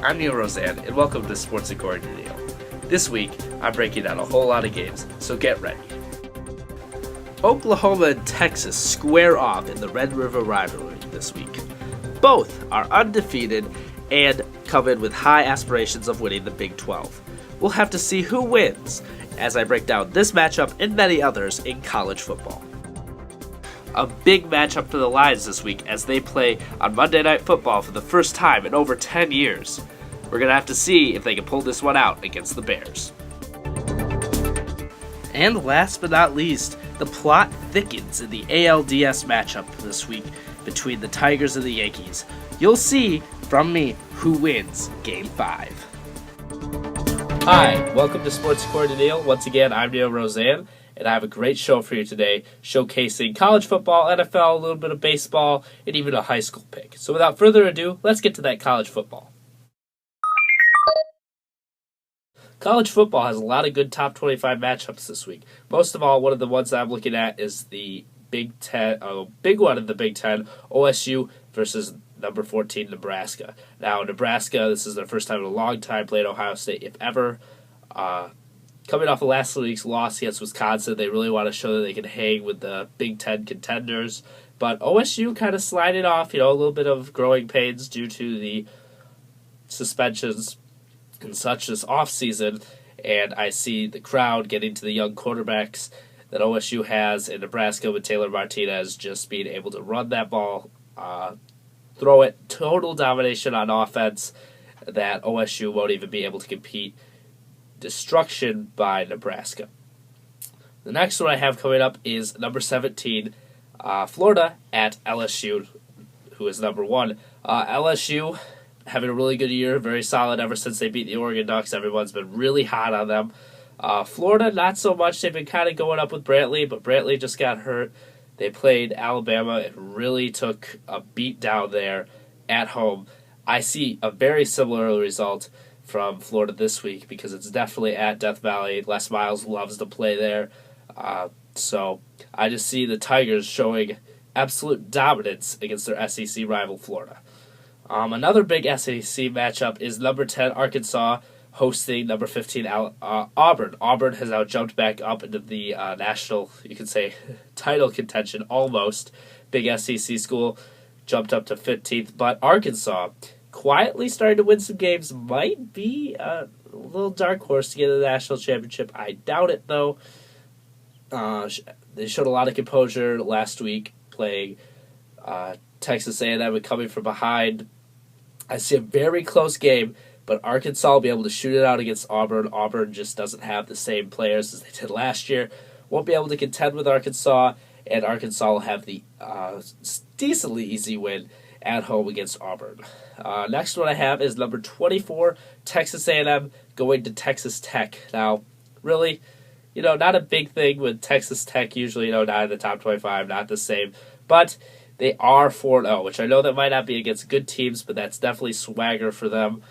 I'm Neil Roseanne, and welcome to Sports According to Neil. This week, I'm breaking down a whole lot of games, so get ready. Oklahoma and Texas square off in the Red River rivalry this week. Both are undefeated and come in with high aspirations of winning the Big 12. We'll have to see who wins as I break down this matchup and many others in college football. A big matchup for the Lions this week as they play on Monday Night Football for the first time in over 10 years. We're going to have to see if they can pull this one out against the Bears. And last but not least, the plot thickens in the ALDS matchup this week between the Tigers and the Yankees. You'll see from me who wins Game 5. Hi, welcome to Sports According to Neil. Once again, I'm Neil Roseanne, and I have a great show for you today, showcasing college football, NFL, a little bit of baseball, and even a high school pick. So without further ado, let's get to that college football. College football has a lot of good top 25 matchups this week. Most of all, one of the ones that I'm looking at is the big one in the Big Ten, OSU versus number 14, Nebraska. Now, Nebraska, this is their first time in a long time playing Ohio State, if ever. Coming off of last week's loss against Wisconsin, they really want to show that they can hang with the Big Ten contenders. But OSU kind of sliding off, a little bit of growing pains due to the suspensions and such this offseason. And I see the crowd getting to the young quarterbacks that OSU has in Nebraska with Taylor Martinez just being able to run that ball, throw it, total domination on offense that OSU won't even be able to compete. Destruction by Nebraska. The next one I have coming up is number 17, Florida at LSU, who is number 1. LSU having a really good year, very solid ever since they beat the Oregon Ducks. Everyone's been really hot on them. Florida, not so much. They've been kind of going up with Brantley, but Brantley just got hurt. They played Alabama. It really took a beat down there at home. I see a very similar result from Florida this week because it's definitely at Death Valley. Les Miles loves to play there. So I just see the Tigers showing absolute dominance against their SEC rival Florida. Another big SEC matchup is number 10 Arkansas hosting number 15 Auburn. Auburn has now jumped back up into the national, you could say, title contention almost. Big SEC school jumped up to 15th, but Arkansas quietly starting to win some games, might be a little dark horse to get to the national championship. I doubt it, though. They showed a lot of composure last week playing Texas A&M and coming from behind. I see a very close game, but Arkansas will be able to shoot it out against Auburn. Auburn just doesn't have the same players as they did last year. Won't be able to contend with Arkansas, and Arkansas will have the decently easy win at home against Auburn. Next one I have is number 24, Texas A&M going to Texas Tech. Now, really, not a big thing with Texas Tech, usually, not in the top 25, not the same, but they are 4-0, which I know that might not be against good teams, but that's definitely swagger for them,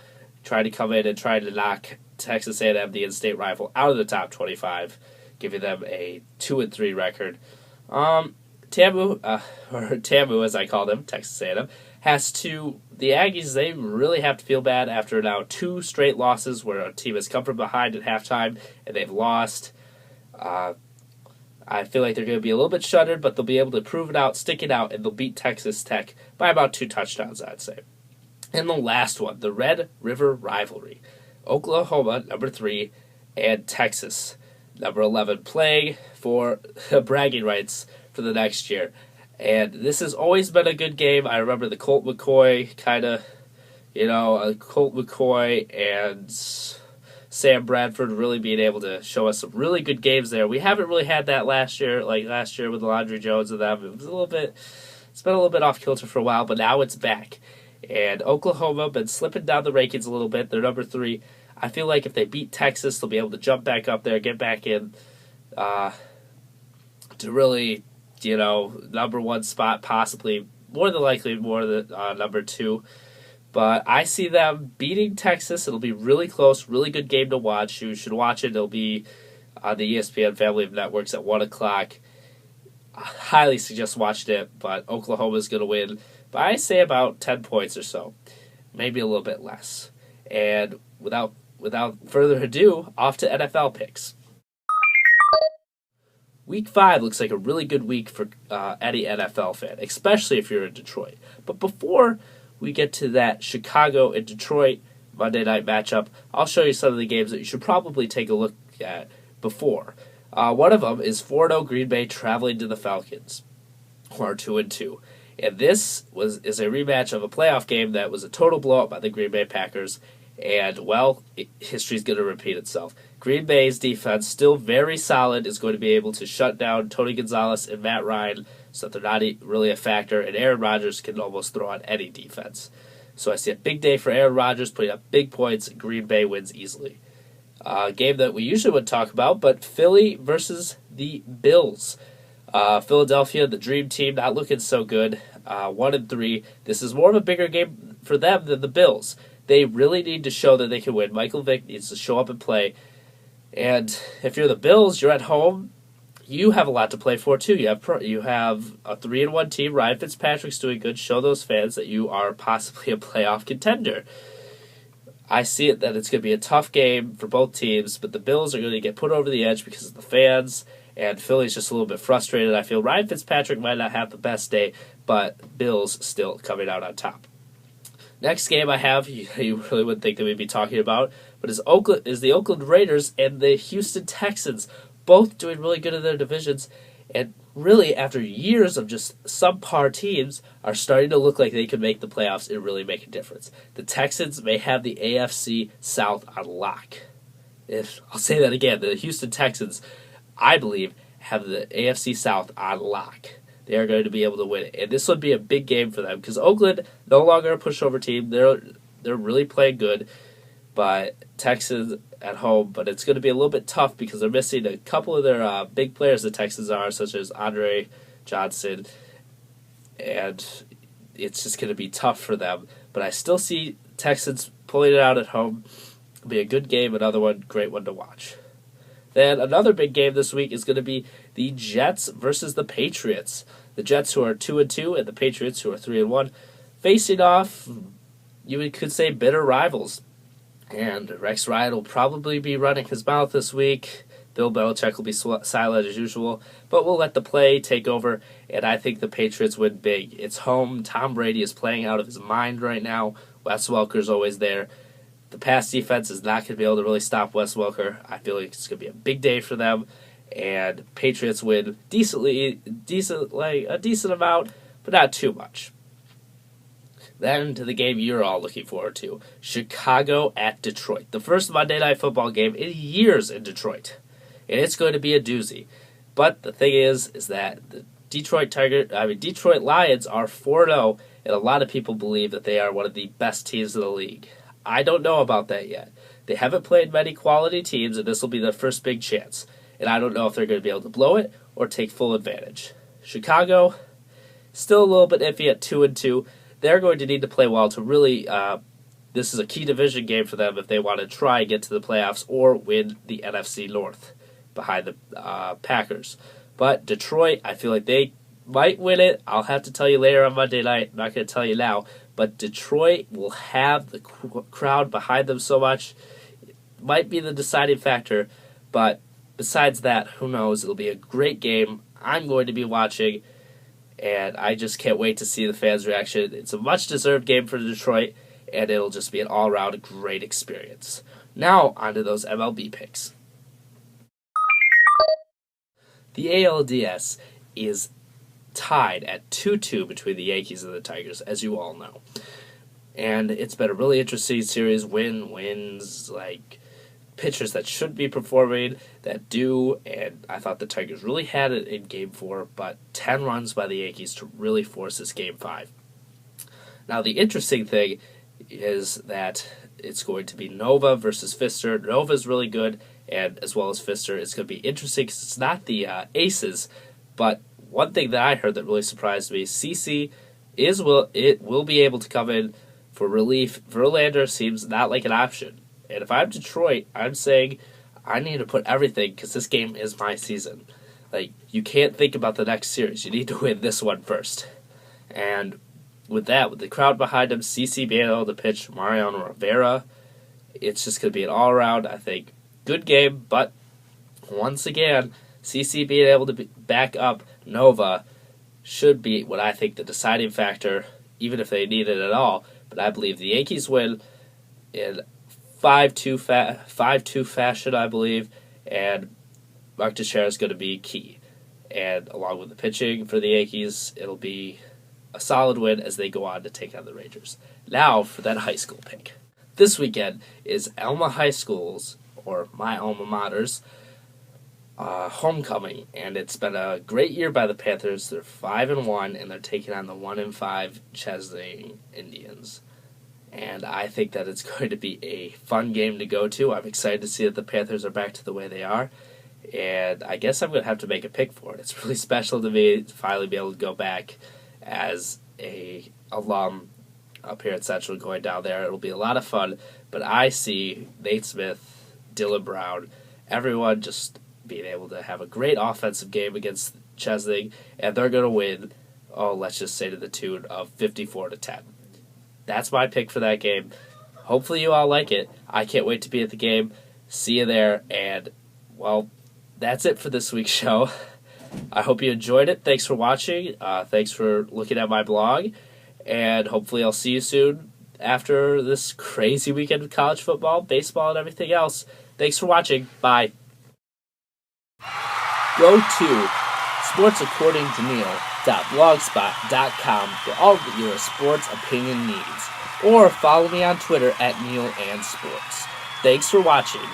trying to come in and try to knock Texas A&M, the in-state rival, out of the top 25, giving them a 2-3 record. TAMU, as I call them, Texas A&M, the Aggies, they really have to feel bad after now 2 straight losses where a team has come from behind at halftime and they've lost. I feel like they're going to be a little bit shuttered, but they'll be able to prove it out, stick it out, and they'll beat Texas Tech by about 2 touchdowns, I'd say. And the last one, the Red River rivalry. Oklahoma, number 3, and Texas, number 11, playing for bragging rights for the next year. And this has always been a good game. I remember the Colt McCoy Colt McCoy and Sam Bradford really being able to show us some really good games there. We haven't really had that last year, like last year with Landry Jones and them. It's been a little bit off kilter for a while, but now it's back. And Oklahoma been slipping down the rankings a little bit. They're number 3. I feel like if they beat Texas, they'll be able to jump back up there, get back in to really, number 1 spot, possibly more than likely more than number 2. But I see them beating Texas. It'll be really close, really good game to watch. You should watch it. It'll be on the ESPN family of networks at 1 o'clock. I highly suggest watching it, but Oklahoma's going to win by, I say, about 10 points or so. Maybe a little bit less. And without further ado, off to NFL picks. Week 5 looks like a really good week for any NFL fan, especially if you're in Detroit. But before we get to that Chicago and Detroit Monday night matchup, I'll show you some of the games that you should probably take a look at before. One of them is 4-0 Green Bay traveling to the Falcons, who are 2-2. And this is a rematch of a playoff game that was a total blowout by the Green Bay Packers. And, well, history's going to repeat itself. Green Bay's defense, still very solid, is going to be able to shut down Tony Gonzalez and Matt Ryan so that they're not really a factor. And Aaron Rodgers can almost throw on any defense. So I see a big day for Aaron Rodgers putting up big points. Green Bay wins easily. Game that we usually would talk about, but Philly versus the Bills. Philadelphia, the dream team, not looking so good. 1-3. This is more of a bigger game for them than the Bills. They really need to show that they can win. Michael Vick needs to show up and play. And if you're the Bills, you're at home. You have a lot to play for too. You have a 3-1 team. Ryan Fitzpatrick's doing good. Show those fans that you are possibly a playoff contender. I see it that it's going to be a tough game for both teams, but the Bills are going to get put over the edge because of the fans. And Philly's just a little bit frustrated. I feel Ryan Fitzpatrick might not have the best day, but Bills still coming out on top. Next game I have, you really wouldn't think that we'd be talking about, but is the Oakland Raiders and the Houston Texans, both doing really good in their divisions, and really after years of just subpar teams are starting to look like they could make the playoffs and really make a difference. The Texans may have the AFC South on lock. I'll say that again, the Houston Texans, I believe, have the AFC South on lock. They are going to be able to win it. And this would be a big game for them because Oakland, no longer a pushover team. They're really playing good. But Texans at home. But it's going to be a little bit tough because they're missing a couple of their big players, the Texans are, such as Andre Johnson. And it's just going to be tough for them. But I still see Texans pulling it out at home. It'll be a good game, another one, great one to watch. Then another big game this week is going to be the Jets versus the Patriots. The Jets, who are 2-2, and the Patriots, who are 3-1, facing off, you could say, bitter rivals. And Rex Ryan will probably be running his mouth this week. Bill Belichick will be silent as usual, but we'll let the play take over, and I think the Patriots win big. It's home. Tom Brady is playing out of his mind right now. Wes Welker's always there. The pass defense is not going to be able to really stop Wes Welker. I feel like it's going to be a big day for them, and Patriots win a decent amount, but not too much. Then to the game you're all looking forward to, Chicago at Detroit. The first Monday Night Football game in years in Detroit, and it's going to be a doozy. But the thing is that the Detroit Lions are 4-0, and a lot of people believe that they are one of the best teams in the league. I don't know about that yet. They haven't played many quality teams, and this will be their first big chance. And I don't know if they're going to be able to blow it or take full advantage. Chicago, still a little bit iffy at 2-2. They're going to need to play well to really, this is a key division game for them if they want to try and get to the playoffs or win the NFC North behind the Packers. But Detroit, I feel like they might win it. I'll have to tell you later on Monday night. I'm not going to tell you now. But Detroit will have the crowd behind them so much. It might be the deciding factor. But besides that, who knows? It'll be a great game. I'm going to be watching. And I just can't wait to see the fans' reaction. It's a much-deserved game for Detroit. And it'll just be an all-around great experience. Now, on to those MLB picks. The ALDS is tied at 2-2 between the Yankees and the Tigers, as you all know. And it's been a really interesting series. Wins, like pitchers that should be performing, that do, and I thought the Tigers really had it in Game 4, but 10 runs by the Yankees to really force this Game 5. Now, the interesting thing is that it's going to be Nova versus Fister. Nova's really good, and as well as Fister. It's going to be interesting because it's not the aces, but one thing that I heard that really surprised me, CC will be able to come in for relief. Verlander seems not like an option. And if I'm Detroit, I'm saying I need to put everything because this game is my season. Like, you can't think about the next series. You need to win this one first. And with that, with the crowd behind him, CC being able to pitch Mariano Rivera, It's just going to be an all-around, I think, good game. But once again, CC being able to back up Nova should be what I think the deciding factor, even if they need it at all. But I believe the Yankees win in 5-2 fashion, I believe, and Mark Teixeira is going to be key. And along with the pitching for the Yankees, it'll be a solid win as they go on to take on the Rangers. Now for that high school pick. This weekend is Alma High School's, or my alma mater's, homecoming, and it's been a great year by the Panthers. They're 5-1, and they're taking on the 1-5 Chesaning Indians. And I think that it's going to be a fun game to go to. I'm excited to see that the Panthers are back to the way they are. And I guess I'm going to have to make a pick for it. It's really special to me to finally be able to go back as a alum up here at Central going down there. It'll be a lot of fun. But I see Nate Smith, Dylan Brown, everyone just being able to have a great offensive game against Chesaning. And they're going to win, let's just say to the tune of 54-10. That's my pick for that game. Hopefully you all like it. I can't wait to be at the game. See you there. And, well, that's it for this week's show. I hope you enjoyed it. Thanks for watching. Thanks for looking at my blog. And hopefully I'll see you soon after this crazy weekend of college football, baseball, and everything else. Thanks for watching. Bye. Go to sportsaccordingtoneil.blogspot.com for all of your sports opinion needs. Or follow me on Twitter at NeilAndSports. Thanks for watching.